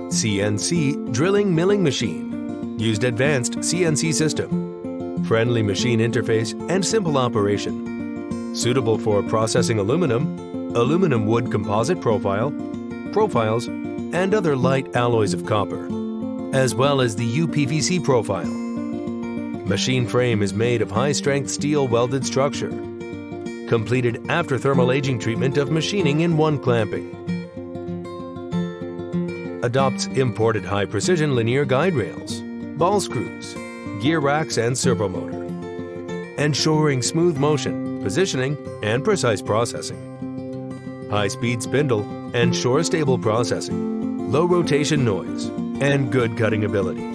CNC drilling milling machine. Used advanced CNC system. Friendly machine interface and simple operation. Suitable for processing aluminum wood composite profiles, and other light alloys of copper, as well as the UPVC profile. Machine frame is made of high-strength steel welded structure, completed after thermal aging treatment of machining in one clamping. Adopts imported high-precision linear guide rails, ball screws, gear racks and servo motor, ensuring smooth motion, positioning, and precise processing. High-speed spindle and shore-stable processing, low rotation noise, and good cutting ability.